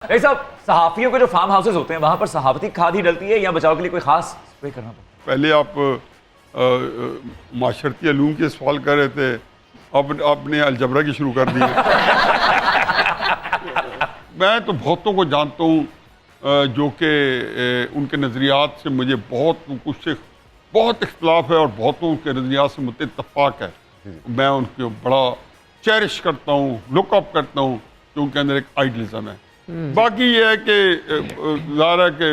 भाई साहब, सहाफियों के जो फार्म हाउसेज होते हैं वहां पर सहाफती खाद ही डलती है या बचाव के लिए कोई खास स्प्रे करना पड़ता है? पहले आप माशरती अलूम के सवाल कर रहे थे, अब आपने अलजबरा की शुरू कर दी है। मैं तो बहुतों को जानता हूँ जो कि उनके नज़रियात से मुझे कुछ से बहुत इख्तलाफ है और बहुतों के नज़रियात से मुझे इत्तफाक है। मैं उनको बड़ा चेरिश करता हूँ, लुकअप करता हूँ कि उनके अंदर एक आइडलिज्म है। बाकी ये है कि ज़ाहिर है कि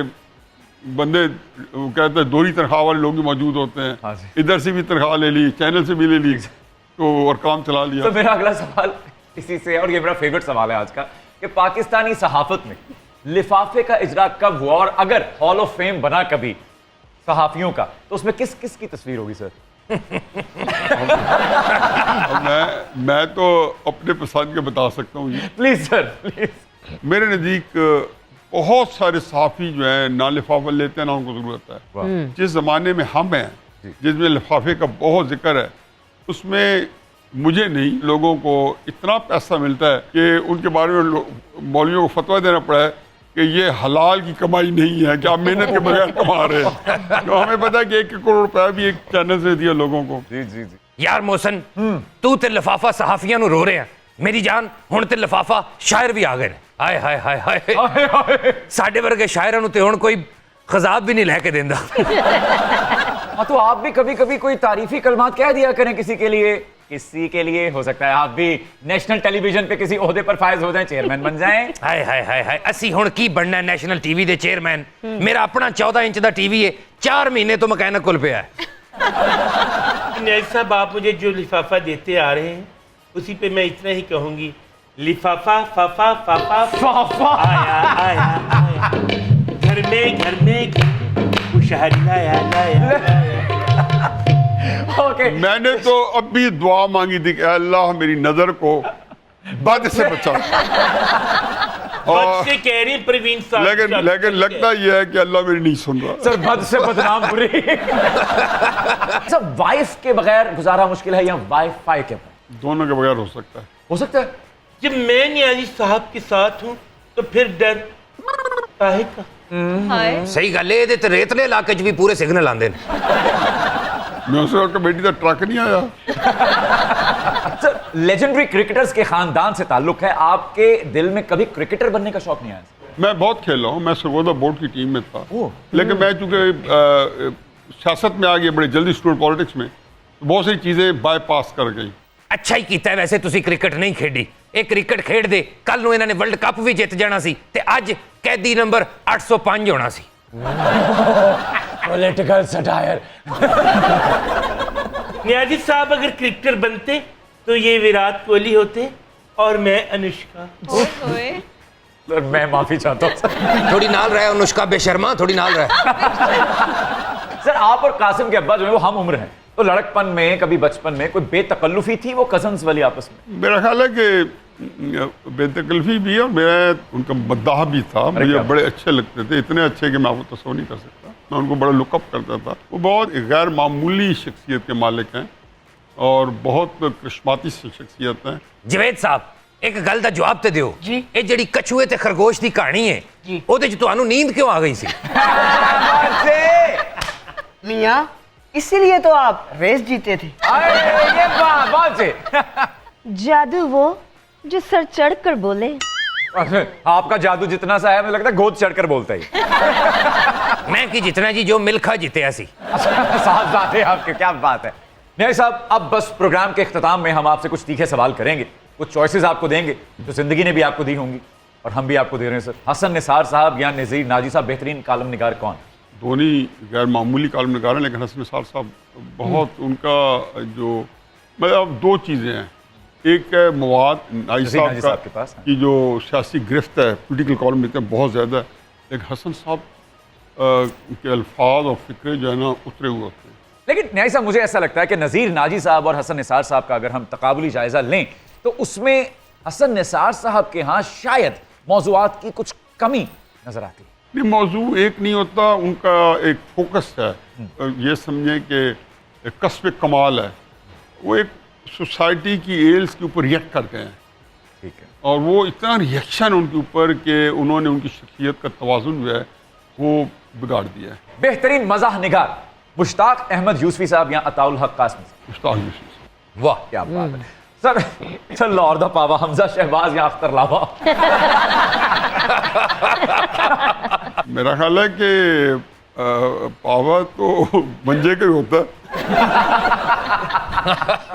बंदे कहते हैं दोहरी तनख्वाह वाले लोग भी मौजूद होते हैं। हाँ, इधर से भी तनख्वाह ले ली, चैनल से भी ले ली, तो और काम चला लिया। तो मेरा अगला सवाल इसी से, और ये मेरा फेवरेट सवाल है आज का, कि पाकिस्तानी सहाफत में लिफाफे का इजरा कब हुआ, और अगर हॉल ऑफ फेम बना कभी सहाफियों का तो उसमें किस किस की तस्वीर होगी सर? मैं तो अपने पसंद के बता सकता हूँ। Please sir, please. मेरे नज़दीक बहुत सारे सहाफ़ी जो हैं ना लिफाफा लेते हैं ना उनको ज़रूरत है। जिस ज़माने में हम हैं, जिसमें लिफाफे का बहुत जिक्र है, उसमें मुझे नहीं, लोगों को इतना पैसा मिलता है कि उनके बारे में मौलवियों को फतवा देना पड़ा है कि ये हलाल की कमाई नहीं है कि आप मेहनत के बगैर कमा रहे हैं। तो हमें पता है कि 1 करोड़ रुपया भी एक चैनल से दिया लोगों को। जी जी जी। यार मोहसन, तू ते लिफाफा सहाफियां नु रो रहे हैं, मेरी जान हुण ते लिफाफा शायर भी आ गए ने। हाय हाय हाय हाय, साडे वर्गे शायरां नु ते हुण कोई खजाब भी नहीं लेके देंदा। हाँ, तो आप भी कभी कभी कोई तारीफी कलमात कह दिया करें किसी के लिए। किसी के लिए हो सकता है आप भी नेशनल टेलीविजन पे किसी ओहदे पर फायज हो जाएं, चेयरमैन बन जाएं। हाय हाय हाय हाय, असी हुण की बनना नेशनल टीवी दे चेयरमैन। मेरा अपना 14 इंच दा टीवी है, 4 महीने तो मैकेनिकल पे है। न्याज़ साहब, आप मुझे जो लिफाफा देते आ रहे हैं उसी पे मैं इतना ही कहूंगी, लिफाफा फाफा फाफा फाफा आया आया आया, घर में खुशहाली लाया लाया लाया। ओके। मैंने तो अब भी दुआ मांगी थी कि अल्लाह मेरी नजर को बद से बचा। बद से कह रही प्रवीण साहब, लेकिन लगता यह है कि अल्लाह मेरी नहीं सुन रहा। सर, बद से बदनाम बुरी। सर, वाइफ के बगैर गुजारा मुश्किल है या वाईफाई के बगैर? दोनों के बगैर हो सकता है। हो सकता है। जब मैं न्याज़ी साहब के साथ हूँ तो फिर डर काहे का? सही गल है, ये ते रेतले इलाके च भी पूरे सिग्नल आंदे ने। मैं उस वक्त बेटी का ट्रक नहीं आया। सर, लेजेंडरी क्रिकेटर्स के खानदान से ताल्लुक है, आपके दिल में कभी क्रिकेटर बनने का शौक नहीं आया? मैं बहुत खेला हूँ, मैं सरगोदा बोर्ड की टीम में था। लेकिन मैं चूंकि सियासत में आ गया बड़े जल्दी, स्टूडेंट पॉलिटिक्स में, तो बहुत सारी चीजें बाईपास कर गई। अच्छा ही कीता है वैसे तुसी क्रिकेट नहीं खेडी। ਇਹ क्रिकेट खेड दे कल ਨੂੰ ਇਹਨਾਂ ਨੇ वर्ल्ड कप भी जित जाना सी ते ਅੱਜ कैदी नंबर 805 होना सी। Political satire. न्याज़ी साहब अगर क्रिकेटर बनते तो ये विराट कोहली होते और मैं अनुष्का। सर, मैं माफी चाहता हूँ। थोड़ी नाल रहा है अनुष्का बेशर्मा, थोड़ी नाल रहा है। सर, आप और कासिम के अब्बा जो है वो हम उम्र हैं, तो लड़कपन में कभी बचपन में कोई बेतकल्लुफी थी वो कजन्स वाली आपस में? मेरा ख्याल है कि बेतकल्फी भी है और मेरा उनका मद्दाह भी था। मुझे बड़े अच्छे लगते थे, इतने अच्छे कि मैं आपको तस्वीर नहीं कर सकता। मैं उनको बड़ा लुकअप करता था। वो बहुत गैर मामूली शख्सियत के मालिक हैं और बहुत करिश्माती शख्सियत हैं। जवेद साहब, एक गल दा जवाब ते दियो जी, ये जड़ी कछुए ते खरगोश दी कहानी है जी, ओदे च तुहानू नींद क्यों आ गई सी? मियां, इसीलिए तो आप रेस जीते थे। ये बात से। जादू वो जो सर चढ़ कर बोले। आपका जादू जितना सा है मुझे लगता है गोद चढ़कर बोलता ही। मैं कि जितना जी जो मिल्खा जीते सी। साहबजादे आपके, क्या बात है। नहीं साहब, अब बस प्रोग्राम के इख्तिताम में हम आपसे कुछ तीखे सवाल करेंगे, कुछ चॉइसेस आपको देंगे जो जिंदगी ने भी आपको दी होंगी और हम भी आपको दे रहे हैं। सर, हसन निसार साहब या नज़ीर नाजी साहब बेहतरीन कॉलम निगार कौन? धोनी गैर मामूली कॉलम निगार हैं, लेकिन हसन निसार साहब बहुत उनका जो मतलब 2 चीज़ें हैं। एक है मवाद नाजी साहब के पास की जो सियासी गिरफ्त है, पोलिटिकल कॉलम लिखते हैं बहुत ज़्यादा है, लेकिन हसन साहब के अल्फाज और फिक्रे जो है ना उतरे हुए होते हैं। लेकिन न्याय साहब, मुझे ऐसा लगता है कि नज़ीर नाजी साहब और हसन निसार साहब का अगर हम तकाबुली जायजा लें तो उसमें हसन निसार साहब के यहाँ शायद मौज़ूआत की कुछ कमी नजर आती है। नहीं, मौजू एक नहीं होता, उनका एक फोकस है। ये समझें कि कस्ब कमाल है, वो एक सोसाइटी की एल्स के ऊपर रिएक्ट कर गए हैं। ठीक है। और वो इतना रिएक्शन उनके ऊपर कि उन्होंने उनकी शख्सियत का तवाज़ुन जो है वो बिगाड़ दिया है। बेहतरीन मज़ाह निगार मुश्ताक अहमद यूसुफी साहब या अताउल हक कासमी साहब, मुश्ताक यूसुफ साहब। वाह क्या बात है सर। सर लाहौर दा पावा हमजा शहबाज या अख्तर लावा। मेरा ख्याल है कि पावा तो मंजे का ही होता है।